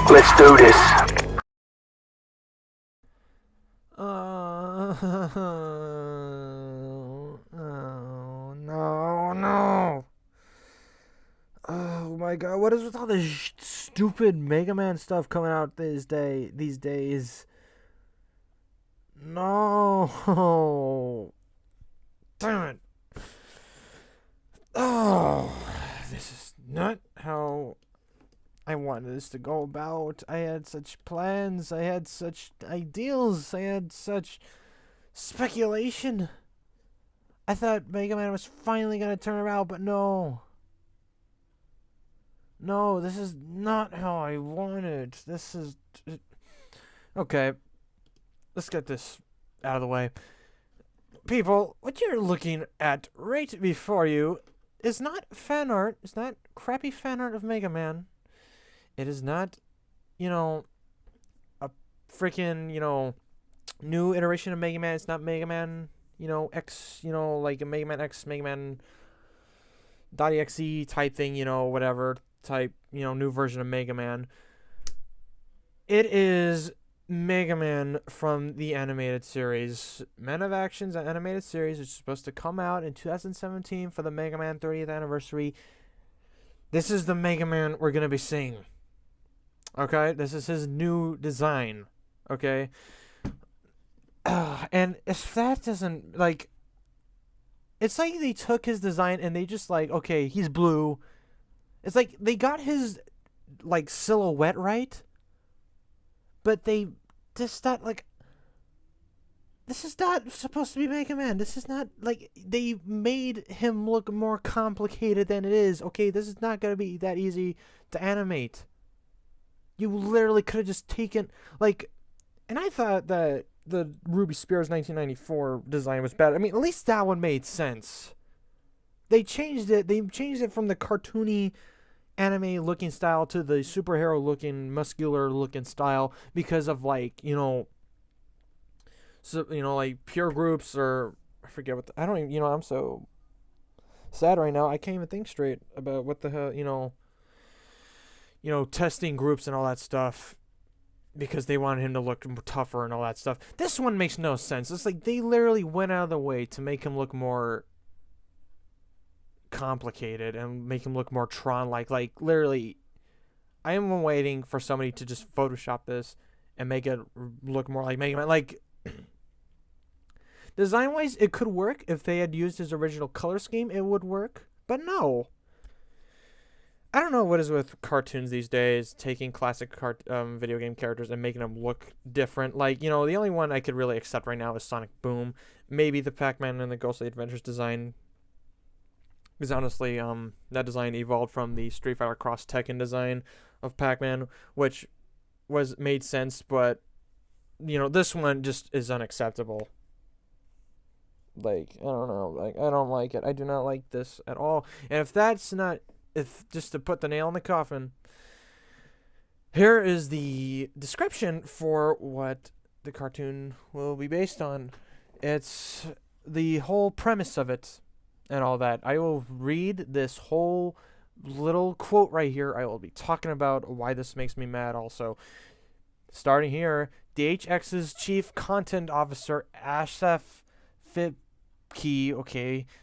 Let's do this. Oh, no, no. Oh my god, what is with all this stupid Mega Man stuff coming out these days? No. Damn it. Oh, this is not how I wanted this to go about. I had such plans, I had such ideals, I had such speculation. I thought Mega Man was finally gonna turn around, but no. No, this is not how I wanted. This is. Okay, let's get this out of the way. People, what you're looking at right before you is not fan art. It's not crappy fan art of Mega Man. It is not, you know, a freaking, new iteration of Mega Man. It's not Mega Man, X, like a Mega Man X, Mega Man .exe type thing, whatever type, new version of Mega Man. It is Mega Man from the animated series. Men of Action's animated series, which is supposed to come out in 2017 for the Mega Man 30th anniversary. This is the Mega Man we're going to be seeing. Okay? This is his new design. Okay? And if that doesn't, like, it's like they took his design and they just, like, okay, he's blue. It's like they got his, like, silhouette right, but they just not, like, this is not supposed to be Mega Man. This is not, like, they made him look more complicated than it is. Okay, this is not going to be that easy to animate. You literally could have just taken, like, and I thought that the Ruby Spears 1994 design was better. I mean, at least that one made sense. They changed it. They changed it from the cartoony anime looking style to the superhero looking, muscular looking style because of, like, like pure groups, or I forget what I don't even, I'm so sad right now. I can't even think straight about what the hell, testing groups and all that stuff, because they wanted him to look tougher and all that stuff. This one makes no sense. It's like they literally went out of the way to make him look more complicated and make him look more Tron-like. Like, literally, I am waiting for somebody to just Photoshop this and make it look more like Mega Man. Like, design-wise, it could work. If they had used his original color scheme, it would work. But no. I don't know what is with cartoons these days, taking classic video game characters and making them look different. Like, the only one I could really accept right now is Sonic Boom. Maybe the Pac-Man and the Ghostly Adventures design. Because honestly, that design evolved from the Street Fighter Cross Tekken design of Pac-Man, which made sense, but, this one just is unacceptable. Like, I don't know. Like, I don't like it. I do not like this at all. And if that's not... If just to put the nail in the coffin, here is the description for what the cartoon will be based on. It's the whole premise of it and all that. I will read this whole little quote right here. I will be talking about why this makes me mad also. Starting here, DHX's chief content officer, Asaf Fibke,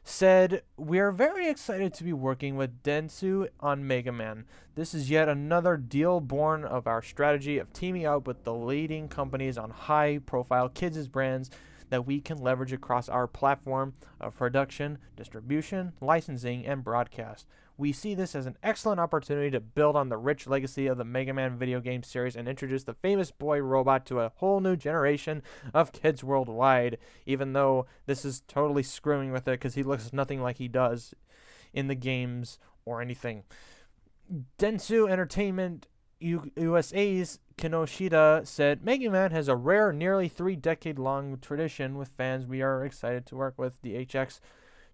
said, "We are very excited to be working with Dentsu on Mega Man. This is yet another deal born of our strategy of teaming up with the leading companies on high-profile kids' brands that we can leverage across our platform of production, distribution, licensing, and broadcast. We see this as an excellent opportunity to build on the rich legacy of the Mega Man video game series and introduce the famous boy robot to a whole new generation of kids worldwide, even though this is totally screwing with it because he looks nothing like he does in the games or anything." Dentsu Entertainment USA's Kinoshita said, "Mega Man has a rare, nearly 3-decade-long tradition with fans. We are excited to work with DHX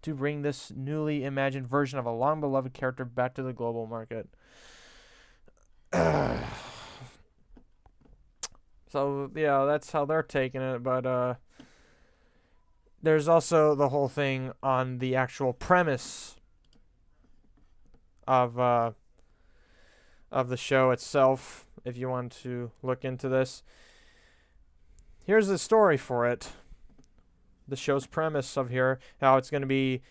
to bring this newly imagined version of a long-beloved character back to the global market." So, yeah, that's how they're taking it, but there's also the whole thing on the actual premise of the show itself. if you want to look into this. Here's the story for it. The show's premise of here, how it's going to be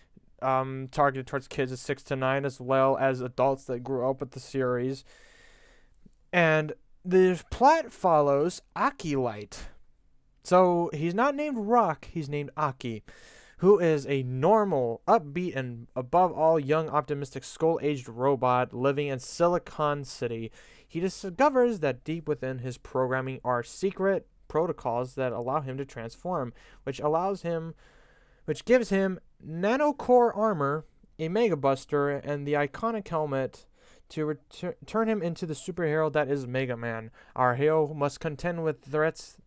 targeted towards kids of 6 to 9 as well as adults that grew up with the series. And the plot follows Aki Light. So he's not named Rock, he's named Aki, who is a normal, upbeat, and above all young, optimistic, skull-aged robot living in Silicon City. He discovers that deep within his programming are secret protocols that allow him to transform, which gives him nanocore armor, a Mega Buster, and the iconic helmet to turn him into the superhero that is Mega Man. Our hero must contend with threats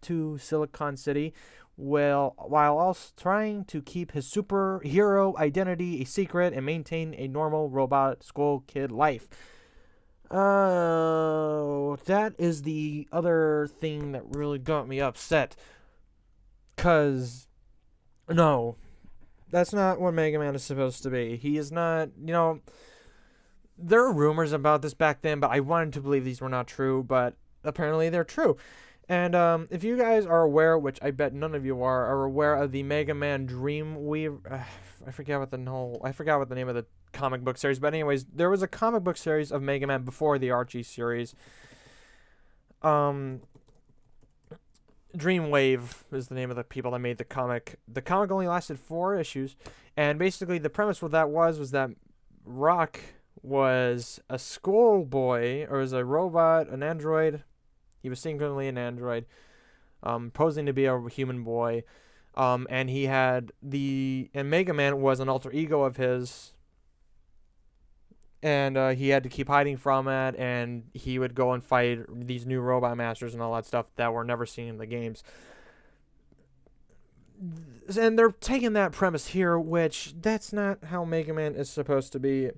to Silicon City, while also trying to keep his superhero identity a secret and maintain a normal robot school kid life. That is the other thing that really got me upset. 'Cause, no, that's not what Mega Man is supposed to be. He is not, there are rumors about this back then, but I wanted to believe these were not true, but apparently they're true. And if you guys are aware, which I bet none of you are aware of the Mega Man Dreamweaver, I forgot what the name of the comic book series, but anyways, there was a comic book series of Mega Man before the Archie series. Dreamwave is the name of the people that made the comic. The comic only lasted 4 issues, and basically the premise of that was that Rock was a schoolboy, or was a robot, an android. He was secretly an android, posing to be a human boy, and Mega Man was an alter ego of his, and he had to keep hiding from it, and he would go and fight these new robot masters and all that stuff that were never seen in the games. And they're taking that premise here, which that's not how Mega Man is supposed to be.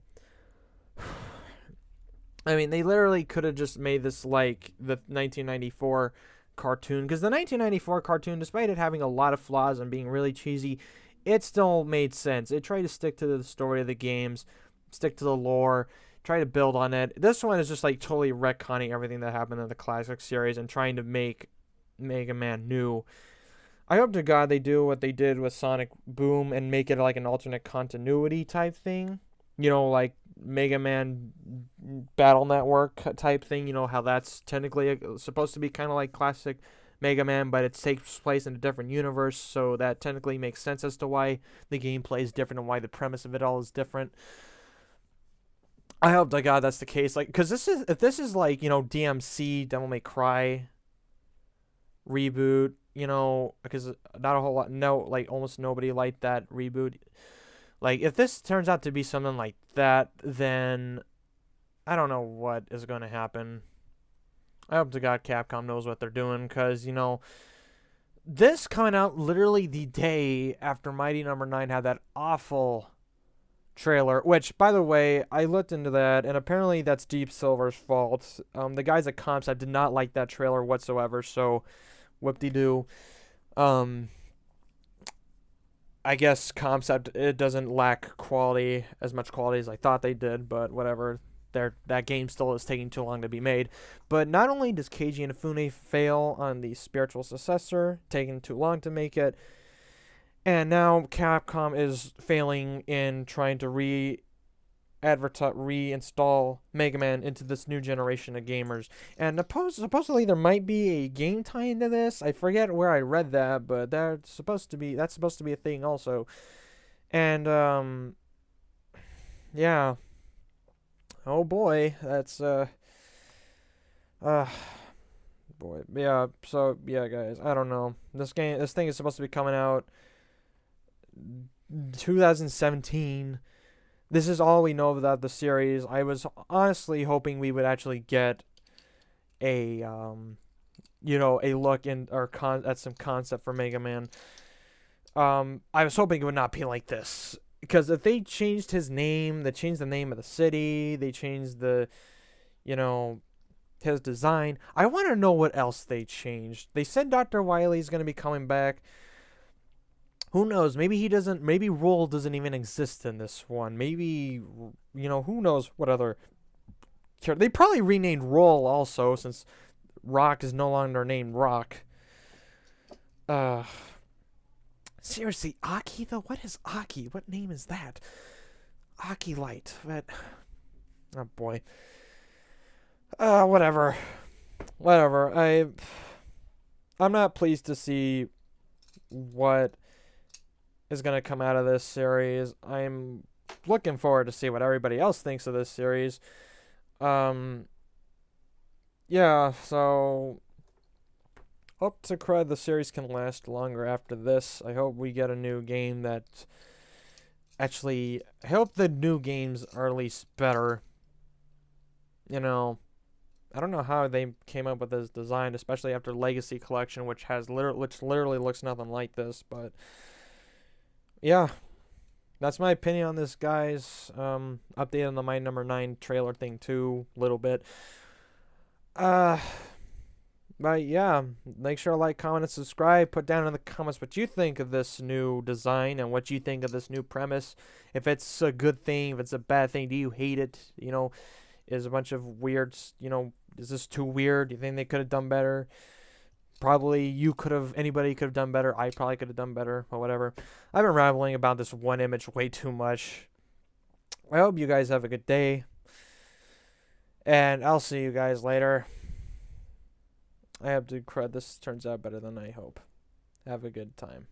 I mean, they literally could have just made this like the 1994 cartoon, because the 1994 cartoon, despite it having a lot of flaws and being really cheesy, it still made sense. It tried to stick to the story of the games, stick to the lore, try to build on it. This one is just like totally retconning everything that happened in the classic series and trying to make Mega Man new. I hope to God they do what they did with Sonic Boom and make it like an alternate continuity type thing. Like Mega Man Battle Network type thing. How that's technically supposed to be kind of like classic Mega Man, but it takes place in a different universe, so that technically makes sense as to why the gameplay is different and why the premise of it all is different. I hope to God that's the case. Like, because if this is like, DMC, Devil May Cry reboot, because not a whole lot, like almost nobody liked that reboot. Like, if this turns out to be something like that, then I don't know what is going to happen. I hope to God Capcom knows what they're doing, because, this coming out literally the day after Mighty Number 9 had that awful trailer, which, by the way, I looked into that, and apparently that's Deep Silver's fault. The guys at Concept did not like that trailer whatsoever, so whoop-de-doo. I guess Concept, it doesn't lack quality, as much quality as I thought they did, but whatever. That game still is taking too long to be made. But not only does Keiji Inafune fail on the spiritual successor, taking too long to make it, and now Capcom is failing in trying to reinstall Mega Man into this new generation of gamers. And supposedly there might be a game tie into this. I forget where I read that, but that's supposed to be a thing also. And yeah. Oh boy, that's boy. Yeah, so yeah guys, I don't know. This thing is supposed to be coming out 2017. This is all we know about the series. I was honestly hoping we would actually get a look in at some concept for Mega Man. I was hoping it would not be like this, because if they changed his name, they changed the name of the city, they changed the, his design. I want to know what else they changed. They said Dr. Wily's going to be coming back. Who knows? Maybe he doesn't. Maybe Roll doesn't even exist in this one. Maybe, who knows what other character. They probably renamed Roll also, since Rock is no longer named Rock. Seriously, Aki though? What is Aki? What name is that? Aki Light. But oh boy. Whatever. Whatever. I'm not pleased to see what is gonna come out of this series. I'm looking forward to see what everybody else thinks of this series. Yeah, so hope to crud the series can last longer after this. I hope we get a new game that actually, I hope the new games are at least better. You know, I don't know how they came up with this design, especially after Legacy Collection, which literally looks nothing like this. But yeah, that's my opinion on this, guys. Update on the My Number 9 trailer thing too, a little bit. But yeah, make sure to like, comment, and subscribe. Put down in the comments what you think of this new design and what you think of this new premise. If it's a good thing, if it's a bad thing, do you hate it? You know, is a bunch of weird, you know, is this too weird? Do you think they could have done better? Probably anybody could have done better. I probably could have done better, but whatever. I've been rambling about this one image way too much. I hope you guys have a good day. And I'll see you guys later. I have to crud. This turns out better than I hope. Have a good time.